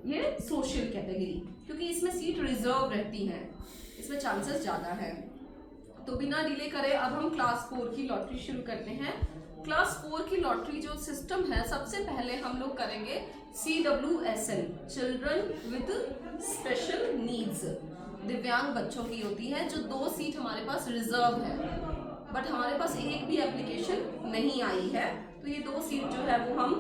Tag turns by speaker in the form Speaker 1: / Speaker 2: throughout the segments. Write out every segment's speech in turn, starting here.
Speaker 1: ये social category, क्योंकि इसमें सीट रिजर्व रहती हैं, इसमें चांसेस ज़्यादा हैं। तो बिना डिले करे अब हम क्लास 4 की लॉटरी शुरू करते हैं। क्लास 4 की लॉटरी जो सिस्टम है, सबसे पहले हम लोग करेंगे CWSN, children with special needs, दिव्यांग बच्चों की होती है, जो 2 सीट हमारे पास रिजर्व है, बट हमारे पास एक भी एप्लीकेशन नहीं आई है। तो ये 2 सीट जो है वो हम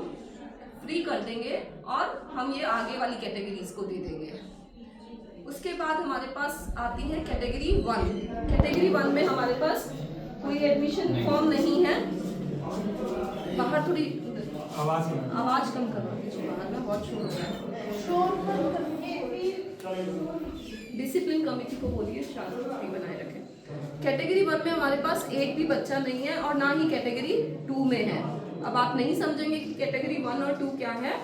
Speaker 1: फ्री कर देंगे और हम ये आगे वाली कैटेगरीज को दे देंगे। उसके बाद हमारे पास आती है कैटेगरी 1। कैटेगरी 1 में हमारे पास कोई एडमिशन फॉर्म नहीं है। बाहर थोड़ी आवाज कम करो, बाहर में बहुत शोर हो रहा है। डिसिप्लिन कमेटी को बोलिए शांति बनाए रखें। कैटेगरी 1 में हमारे पास एक भी बच्चा नहीं है और ना ही कैटेगरी 2 में है। अब आप नहीं समझेंगे कि कैटेगरी 1 और 2 क्या है।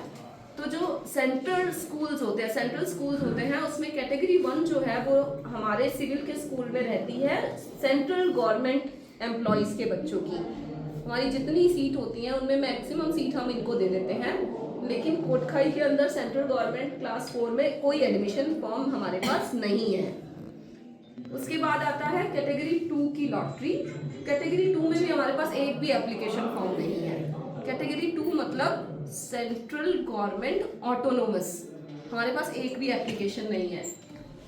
Speaker 1: तो जो सेंट्रल स्कूल्स होते हैं उसमें कैटेगरी 1 जो है वो हमारे सिविल के स्कूल में रहती है सेंट्रल गवर्नमेंट एम्प्लॉइज के बच्चों की। हमारी जितनी सीट होती हैं उनमें मैक्सिमम सीट हम इनको दे देते हैं, लेकिन कोटखाई के अंदर सेंट्रल गवर्नमेंट क्लास 4 में कोई एडमिशन फॉर्म हमारे पास नहीं है। उसके बाद आता है कैटेगरी 2 की लॉटरी। कैटेगरी 2 में भी हमारे पास एक भी एप्लीकेशन फॉर्म नहीं है। कैटेगरी 2 मतलब सेंट्रल गवर्नमेंट ऑटोनोमस, हमारे पास एक भी एप्लीकेशन नहीं है।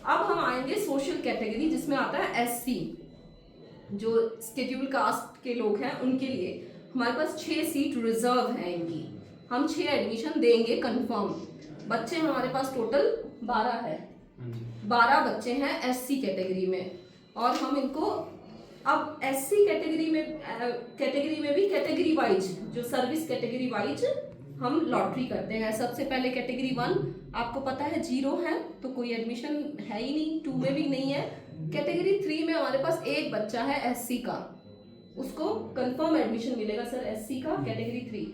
Speaker 1: अब हम आएंगे सोशल कैटेगरी, जिसमें आता है SC, जो शेड्यूल कास्ट के लोग हैं उनके लिए हमारे पास 6 सीट रिजर्व है इनकी। हम 6 एडमिशन देंगे कंफर्म। बच्चे हमारे पास टोटल 12 है, 12 बच्चे हैं SC कैटेगरी में। और हम इनको अब SC कैटेगरी में भी कैटेगरी वाइज, जो सर्विस कैटेगरी वाइज हम लॉटरी करते हैं। सबसे पहले कैटेगरी 1 आपको पता है 0 है, तो कोई एडमिशन है ही नहीं, 2 में भी नहीं है। कैटेगरी 3 में हमारे पास एक बच्चा है SC का, उसको कंफर्म एडमिशन मिलेगा सर SC का कैटेगरी 3।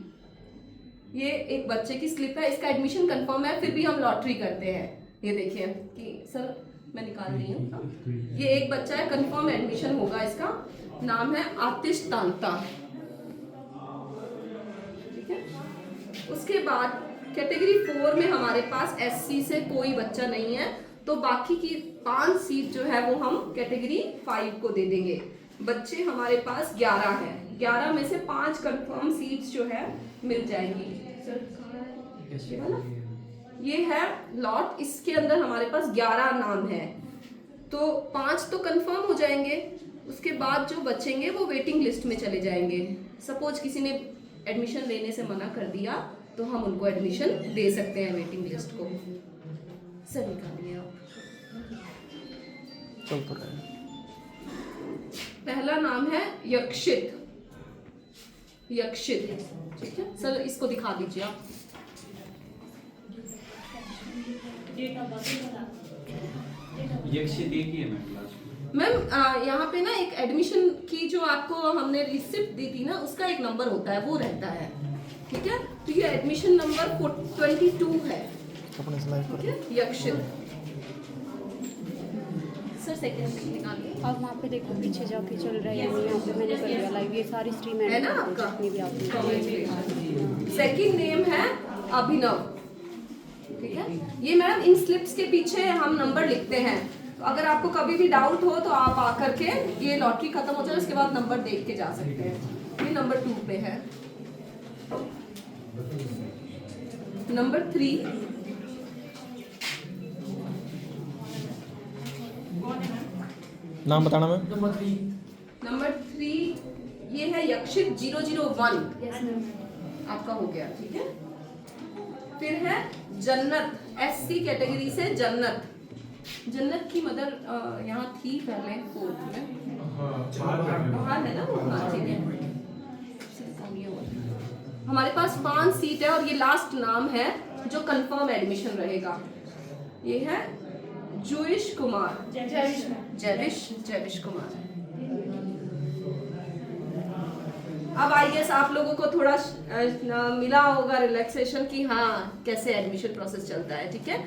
Speaker 1: ये एक बच्चे की स्लिप है, इसका एडमिशन कंफर्म है, फिर भी हम लॉटरी करते हैं। ये देखिए कि सर मैं निकाल रही हूँ, ये एक बच्चा है, कंफर्म एडमिशन होगा, इसका नाम है आतिश तांता। ठीक है। उसके बाद कैटेगरी 4 में हमारे पास SC से कोई बच्चा नहीं है, तो बाकी की 5 सीट जो है वो हम कैटेगरी 5 को दे देंगे। बच्चे हमारे पास 11 हैं, 11 में से 5 कंफर्म सीट्स जो है मिल जाएंगी। ये है लॉट, इसके अंदर हमारे पास 11 नाम है, तो 5 तो कंफर्म हो जाएंगे। उसके बाद जो बचेंगे वो वेटिंग लिस्ट में चले जाएंगे। सपोज किसी ने एडमिशन लेने से मना कर दिया तो हम उनको एडमिशन दे सकते हैं वेटिंग लिस्ट को। सर निकालिए आप। पहला नाम है यक्षित। ठीक है सर, इसको दिखा दीजिए आप।
Speaker 2: यक्षित एक ही है
Speaker 1: मैम, यहाँ पे ना एक एडमिशन की जो आपको हमने रिसिप्ट दी थी ना, उसका एक नंबर होता है, वो रहता है। ठीक है, तो ये एडमिशन नंबर 22 है। ठीक है, यक्षित। सर सेकंड निकालिए।
Speaker 3: अब वहाँ पे देखो पीछे जाके चल रहा है, यहाँ पे मैंने कर दिया लाइव, ये सारी स्ट्रीम
Speaker 1: है ना आपका।
Speaker 3: आपने।
Speaker 1: सेकंड नेम है अभिनव। ठीक है, ये मैम इन स्लिप्स के पीछे हम नंबर लिखते हैं, तो अगर आपको कभी भी डाउट हो तो आप आकर के ये लॉटरी खत्म हो जाए उसके बाद नंबर देख के जा सकते हैं। ये नंबर 2 पे है। नंबर 3
Speaker 4: नाम बताना मैम।
Speaker 1: नंबर 3 ये है यक्षित 001। आपका हो गया। ठीक है, फिर है जन्नत, SC कैटेगरी से जन्नत। जन्नत की मदर यहाँ थी पहले 4th में, बाहर है ना वो। हाँ ठीक है, हमारे पास 5 सीट है और ये लास्ट नाम है जो कंफर्म एडमिशन रहेगा। ये है जूइश कुमार, जयविश कुमार। अब आई गेस आप लोगों को थोड़ा मिला होगा रिलैक्सेशन की हाँ कैसे एडमिशन प्रोसेस चलता है। ठीक है,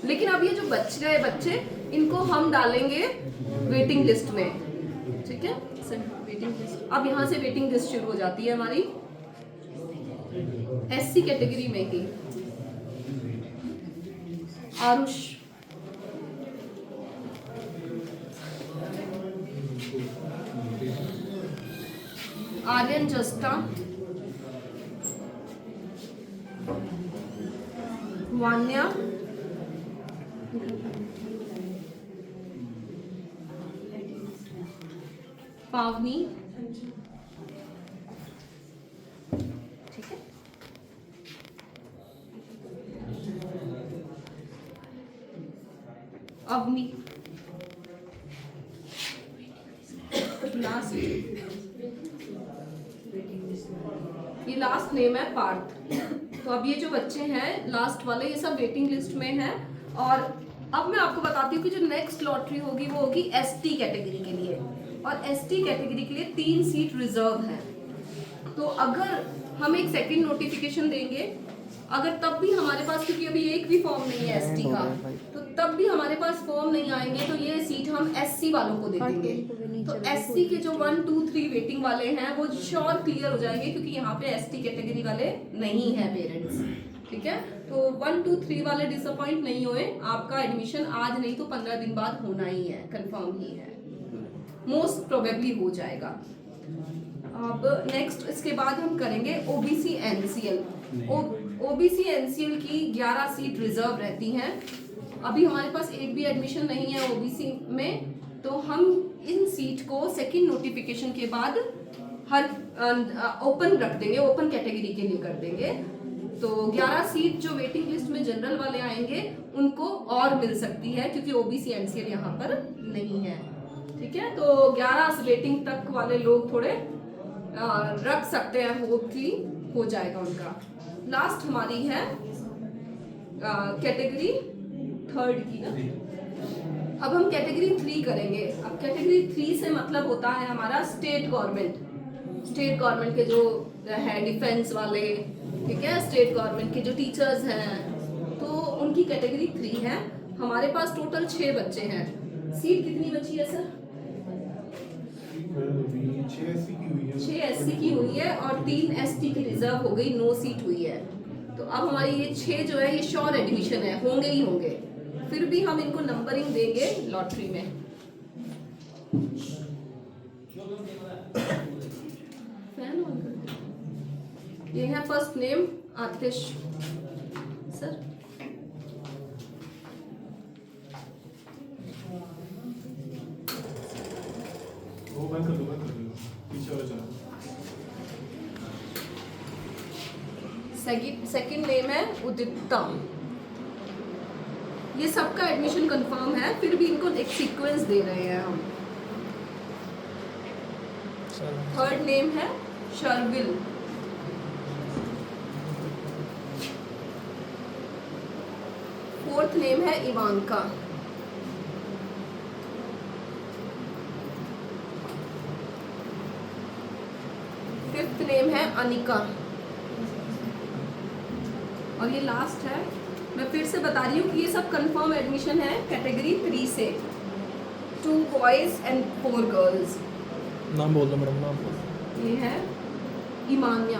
Speaker 1: लेकिन अब ये जो बच गए बच्चे, इनको हम डालेंगे वेटिंग लिस्ट में। ठीक है सर, वेटिंग लिस्ट। अब यहाँ से वेटिंग लिस्ट शुरू हो जाती है हमारी SC कैटेगरी में ही। आरुष, आर्यन जस्टा, वान्या, पावनी, ठीक है। अवनी, लास्ट, ये लास्ट नेम है पार्थ। तो अब ये जो बच्चे हैं लास्ट वाले, ये सब वेटिंग लिस्ट में हैं। और अब मैं आपको बताती हूँ कि जो नेक्स्ट लॉटरी होगी वो होगी एसटी कैटेगरी के लिए, और एसटी कैटेगरी के लिए 3 सीट रिजर्व हैं। तो अगर हम एक सेकंड नोटिफिकेशन देंगे, अगर तब भी हमारे पास, क्योंकि अभी एक भी फॉर्म नहीं है एसटी का, तो तब भी हमारे पास फॉर्म नहीं आएंगे तो ये सीट हम एससी वालों को दे देंगे। तो एससी के जो 1, 2, 3 वेटिंग वाले हैं वो श्योर क्लियर हो जाएंगे, क्योंकि यहाँ पे एसटी कैटेगरी वाले नहीं है पेरेंट्स, ठीक है। तो 1, 2, 3 वाले डिसअपॉइंट नहीं हुए, आपका एडमिशन आज नहीं तो 15 दिन बाद होना ही है, कंफर्म ही है, मोस्ट प्रोबेबली हो जाएगा। अब नेक्स्ट इसके बाद हम करेंगे ओबीसी एनसीएल। ओबीसी एनसीएल की 11 सीट रिजर्व रहती हैं। अभी हमारे पास एक भी एडमिशन नहीं है ओबीसी में, तो हम इन सीट को सेकंड नोटिफिकेशन के बाद हर ओपन रख देंगे, ओपन कैटेगरी के लिए कर देंगे। तो 11 सीट जो वेटिंग लिस्ट में जनरल वाले आएंगे उनको और मिल सकती है, क्योंकि ओबीसी एनसीएल यहाँ पर नहीं है, ठीक है। तो 11 वेटिंग तक वाले लोग थोड़े रख सकते हैं, होप कि हो जाएगा उनका। लास्ट हमारी है कैटेगरी 3 की ना। अब हम कैटेगरी 3 करेंगे। अब कैटेगरी 3 से मतलब होता है हमारा स्टेट गवर्नमेंट के जो है डिफेंस वाले, ठीक है, स्टेट गवर्नमेंट के जो टीचर्स हैं, तो उनकी कैटेगरी 3 है। हमारे पास टोटल 6 बच्चे हैं। सीट कितनी बची है सर? 6 एससी की हुई है और 3 एसटी की रिजर्व हो गई, 9 सीट हुई है। तो अब हमारी ये 6 जो है ये श्योर एडमिशन है, होंगे ही होंगे। फिर भी हम इनको नंबरिंग देंगे लॉटरी में। फैन ऑन कर दो। ये है फर्स्ट नेम आतिश सर, सेकंड नेम है उदिता। ये सबका एडमिशन कंफर्म है, फिर भी इनको एक सीक्वेंस दे रहे हैं हम। थर्ड नेम है शर्विल। फोर्थ नेम है इवांका। फिफ्थ नेम है अनिका। और ये लास्ट है, मैं फिर से बता रही हूँ कि ये सब कंफर्म एडमिशन है कैटेगरी 3 से। 2 बॉयज एंड 4 गर्ल्स।
Speaker 4: नाम बोल दो मैडम, नाम बोल दो।
Speaker 1: ये है ईमानिया,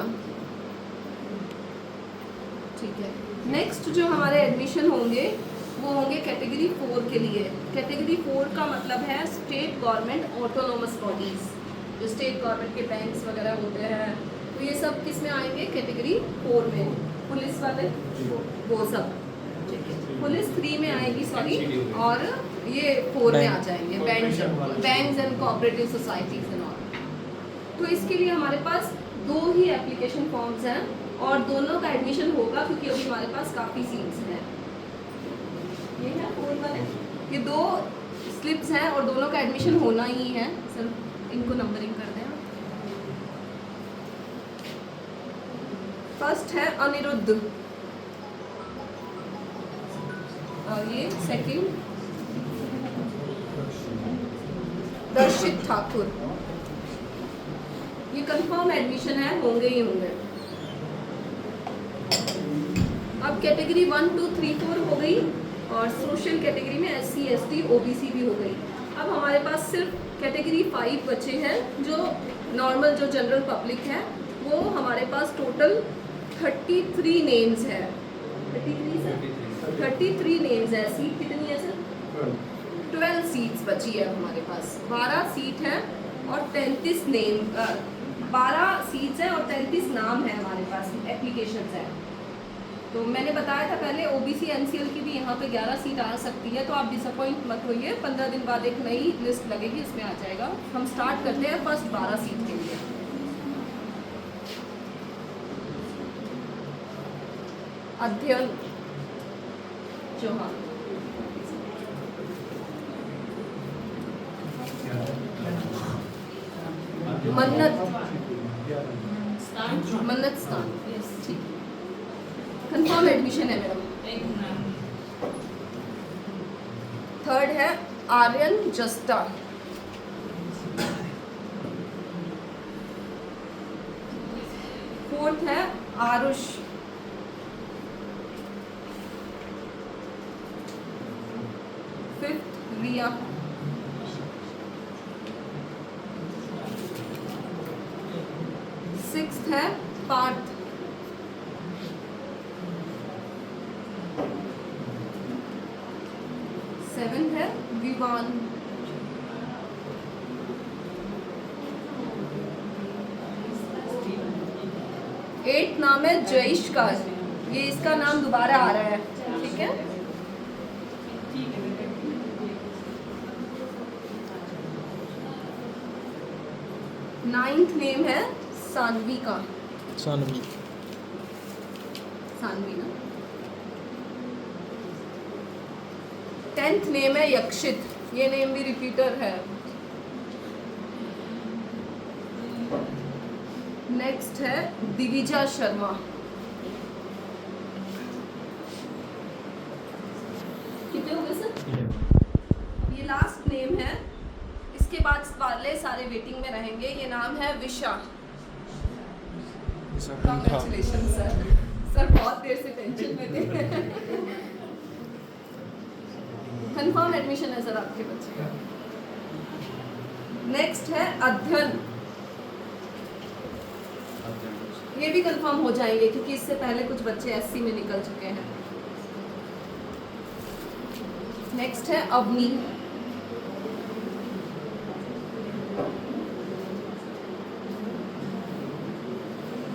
Speaker 1: ठीक है। नेक्स्ट जो हमारे एडमिशन होंगे वो होंगे कैटेगरी 4 के लिए। कैटेगरी 4 का मतलब है स्टेट गवर्नमेंट ऑटोनोमस बॉडीज, जो स्टेट गवर्नमेंट के बैंक्स वगैरह होते हैं, तो ये सब किस में आएंगे? कैटेगरी 4 में। पुलिस वाले वो सब, ठीक है। पुलिस 3 में आएगी, सॉरी, और ये 4 में आ जाएंगे, banks and cooperative societies and all. तो इसके लिए हमारे पास 2 ही एप्लीकेशन फॉर्म्स हैं और दोनों का एडमिशन होगा, क्योंकि अभी हमारे पास काफ़ी सीट्स हैं। ये है 4 वाले, ये 2 स्लिप्स हैं और दोनों का एडमिशन होना ही है। सर इनको नंबरिंग कर दें। फर्स्ट है अनिरुद्ध और ये सेकंड दर्शित ठाकुर। ये कंफर्म एडमिशन है, होंगे ही होंगे। अब कैटेगरी 1, 2, 3, 4 हो गई और सोशल कैटेगरी में SC, ST, OBC भी हो गई। अब हमारे पास सिर्फ कैटेगरी 5 बचे हैं, जो नॉर्मल जो जनरल पब्लिक है। वो हमारे पास टोटल 33 नेम्स है। 33 सर, 33 नेम्स है। सीट कितनी है सर? 12 सीट्स बची है हमारे पास। 12 सीट है और 33 नेम 12 सीट्स हैं और 33 नाम है हमारे पास, एप्लीकेशंस हैं। तो मैंने बताया था पहले ओबीसी एनसीएल की भी यहाँ पे 11 सीट आ सकती है, तो आप डिसअपॉइंट मत होइए। 15 दिन बाद एक नई लिस्ट लगेगी, उसमें आ जाएगा। हम स्टार्ट करते हैं फर्स्ट 12 सीट के लिए। अध्ययन चौहान, मन्नत स्थान, यस ठीक। कंफर्म एडमिशन है मैडम। थर्ड है आर्यन जस्टा, फोर्थ है आरुष, फिफ्थ रिया, सिक्स्थ है पार्थ, सेवेंथ है विवान, एट नाम है जयेश का। ये इसका नाम दोबारा आ रहा है, ठीक है। नाइन्थ नेम है सानवी का,
Speaker 4: सानवी
Speaker 1: ना। 10th नेम है यक्षित, ये नेम भी रिपीटर है। नेक्स्ट है दिविजा शर्मा, कितने हो गए सर? ये लास्ट नेम है, इसके बाद वाले सारे वेटिंग में रहेंगे। ये नाम है विशा। कांग्रेचुलेशन सर, बहुत देर से टेंशन में थे। कंफर्म एडमिशन है सर आपके बच्चे का। नेक्स्ट है अध्ययन, ये भी कंफर्म हो जाएंगे क्योंकि इससे पहले कुछ बच्चे एससी में निकल चुके हैं। नेक्स्ट है अवनी,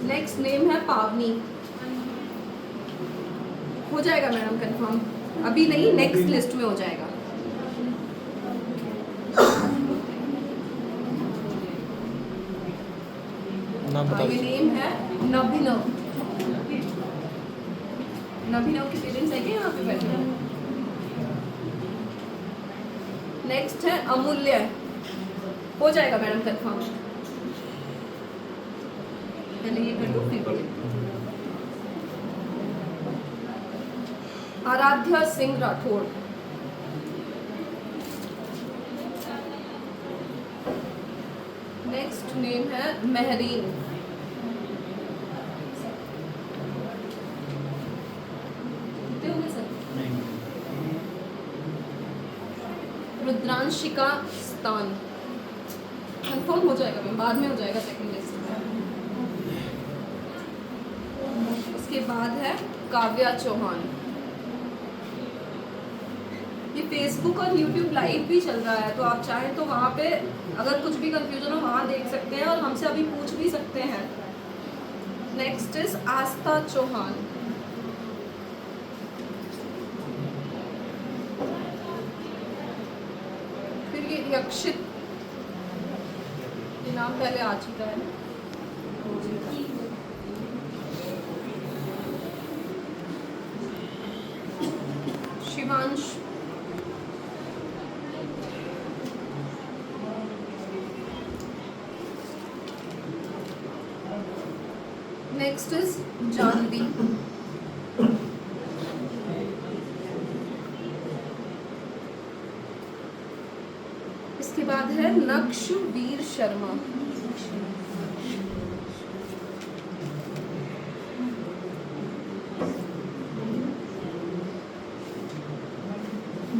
Speaker 1: नेक्स्ट नेम है पावनी। हो जाएगा मैडम कंफर्म, अभी नहीं, नेक्स्ट लिस्ट में हो जाएगा।
Speaker 4: नाम बता
Speaker 1: ये
Speaker 4: दीजिए।
Speaker 1: नेम है नभिनव। नभिनव के पेरेंट्स है क्या यहाँ पे बैठे हैं? नेक्स्ट है अमूल्य, हो जाएगा मैडम कंफर्म। पहले ये कर दो फिर बोलो। आराध्या सिंह राठौड़, नेक्स्ट नेम है महरीन। कितने हो गए सर? रुद्रांशिका स्थान, कंफर्म हो जाएगा मैम, बाद में हो जाएगा सेकंड लिस्ट में। उसके बाद है काव्या चौहान। ये फेसबुक और यूट्यूब लाइव भी चल रहा है, तो आप चाहें तो वहाँ पे अगर कुछ भी कंफ्यूजन हो वहाँ देख सकते हैं और हमसे अभी पूछ भी सकते हैं। नेक्स्ट इज आस्था चौहान, फिर ये यक्षित, ये नाम पहले आ चुका है। शिवांश, नेक्स्ट इज जानवी, इसके बाद है नक्शवीर शर्मा,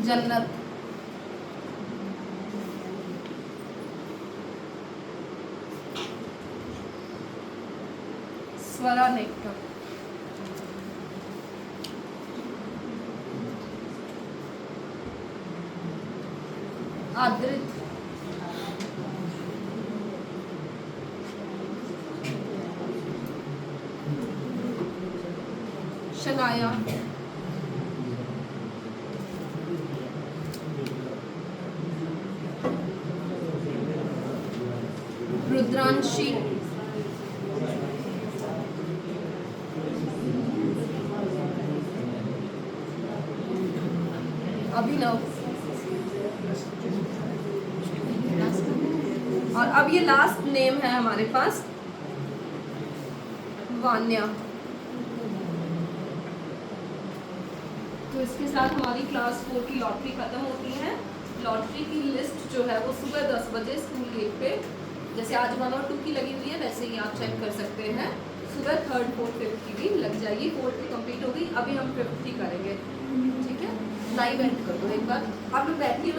Speaker 1: जन्नत, स्वरा नेक्टर, आद्रित, शनाया, रुद्रांशी, अभिनव, और अब ये लास्ट नेम है हमारे पास वान्या। तो इसके साथ हमारी क्लास 4 की लॉटरी खत्म होती है। लॉटरी की लिस्ट जो है वो सुबह 10 बजे स्कूल गेट पे, जैसे आज 1 और 2 की लगी हुई है वैसे ही आप चेक कर सकते हैं। सुबह 3rd 4th 5th की भी लग जाएगी। 4th की कंप्लीट हो गई, अभी हम 5th की करेंगे। ठीक है, लाइव एंड कर दो एक बार, आप लोग बैठिए।